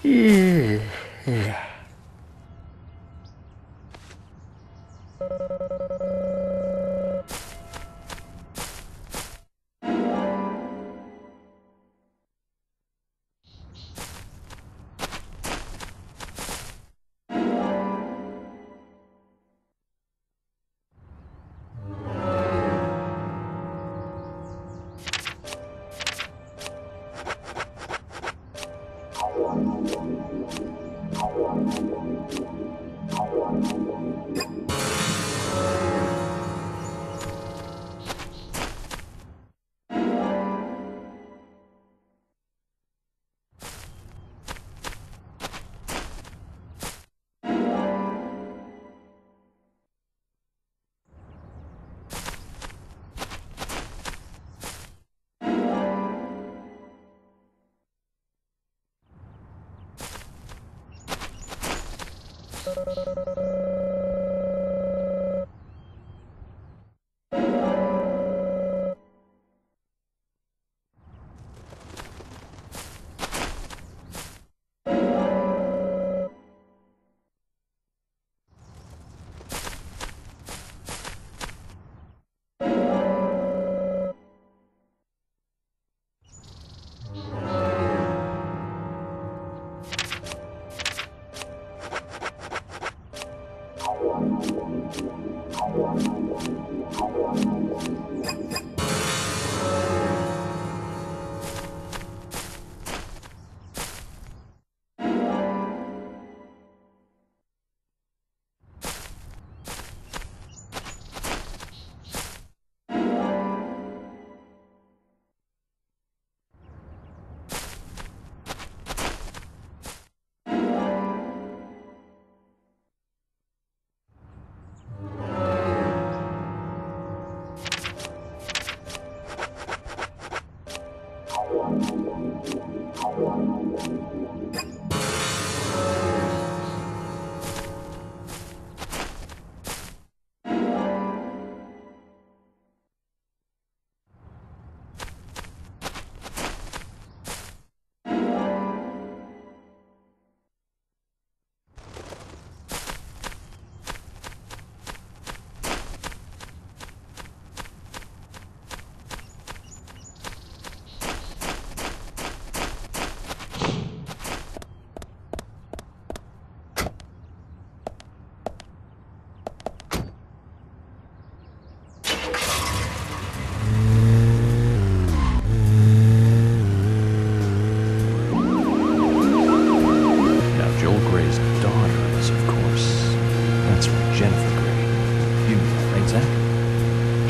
Yeah.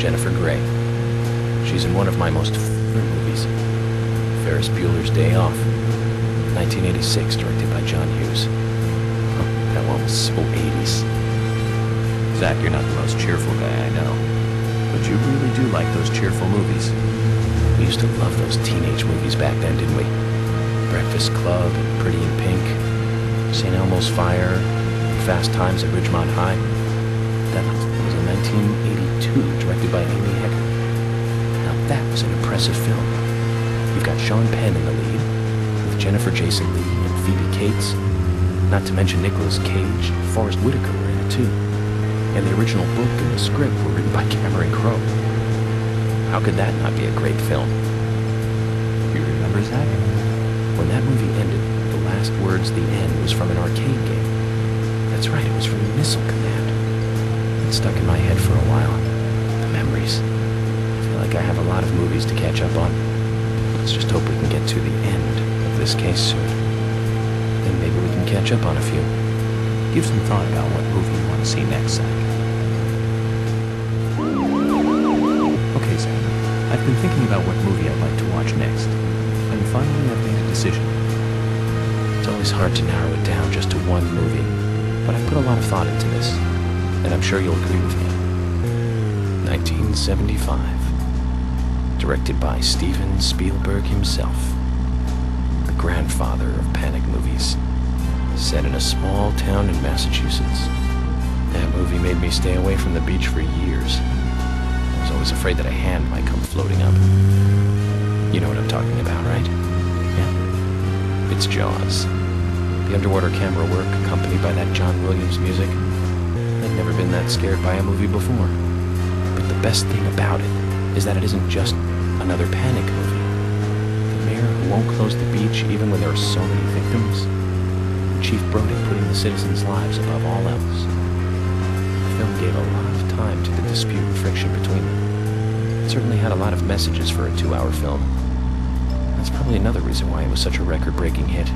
Jennifer Grey. She's in one of my most favorite movies, Ferris Bueller's Day Off, 1986, directed by John Hughes. Oh, that one was so 80s. Zach, you're not the most cheerful guy I know, but you really do like those cheerful movies. We used to love those teenage movies back then, didn't we? Breakfast Club and Pretty in Pink, St. Elmo's Fire, Fast Times at Ridgemont High. That was in 1982, directed by Amy Hecker. Now that was an impressive film. You've got Sean Penn in the lead, with Jennifer Jason Leigh and Phoebe Cates, not to mention Nicolas Cage and Forrest Whitaker were in it too. And the original book and the script were written by Cameron Crowe. How could that not be a great film? You remember, Zach? When that movie ended, the last words, the end, was from an arcade game. That's right, it was from Missile Command. It stuck in my head for a while. The memories. I feel like I have a lot of movies to catch up on. Let's just hope we can get to the end of this case soon. Then maybe we can catch up on a few. Give some thought about what movie you want to see next, Zach. Okay, Zach. I've been thinking about what movie I'd like to watch next. And finally, I've made a decision. It's always hard to narrow it down just to one movie, but I put a lot of thought into this, and I'm sure you'll agree with me. 1975. Directed by Steven Spielberg himself. The grandfather of panic movies. Set in a small town in Massachusetts. That movie made me stay away from the beach for years. I was always afraid that a hand might come floating up. You know what I'm talking about, right? Yeah? It's Jaws. The underwater camera work, accompanied by that John Williams music. I'd never been that scared by a movie before. But the best thing about it is that it isn't just another panic movie. The mayor who won't close the beach even when there are so many victims. Chief Brody putting the citizens' lives above all else. The film gave a lot of time to the dispute and friction between them. It certainly had a lot of messages for a 2-hour film. That's probably another reason why it was such a record-breaking hit.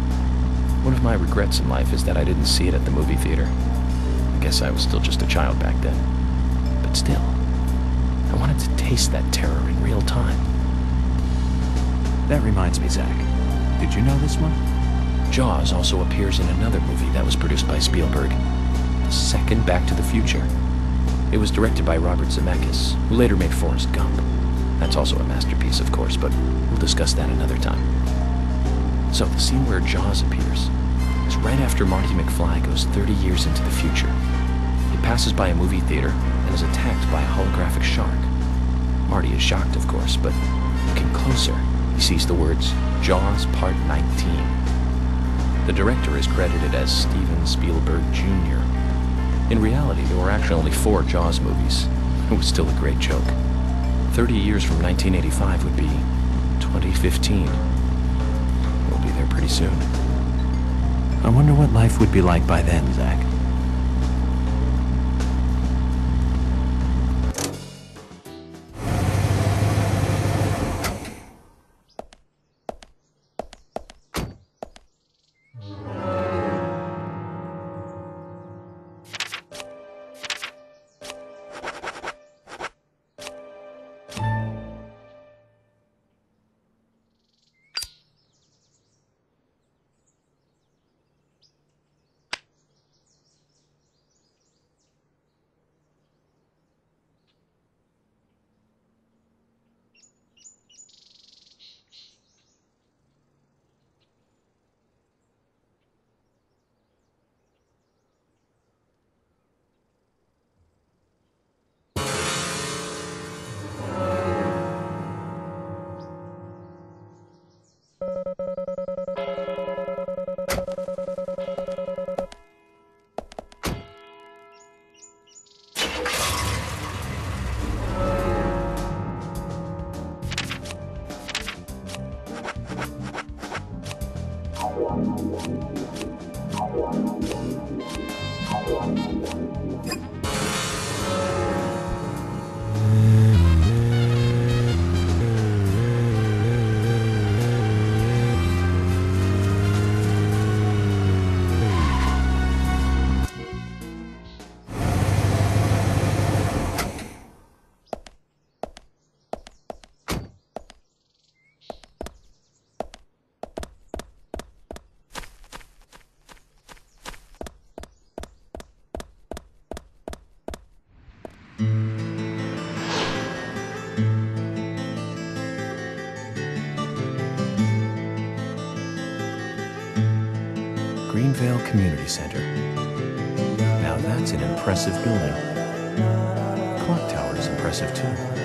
One of my regrets in life is that I didn't see it at the movie theater. I guess I was still just a child back then. But still, I wanted to taste that terror in real time. That reminds me, Zach. Did you know this one? Jaws also appears in another movie that was produced by Spielberg, the second Back to the Future. It was directed by Robert Zemeckis, who later made Forrest Gump. That's also a masterpiece, of course, but we'll discuss that another time. So, the scene where Jaws appears is right after Marty McFly goes 30 years into the future. He passes by a movie theater and is attacked by a holographic shark. Marty is shocked, of course, but looking closer, he sees the words, Jaws Part 19. The director is credited as Steven Spielberg Jr. In reality, there were actually only 4 Jaws movies. It was still a great joke. 30 years from 1985 would be 2015. We'll be there pretty soon. I wonder what life would be like by then, Zach. Greenvale Community Center. Now that's an impressive building. Clock Tower is impressive too.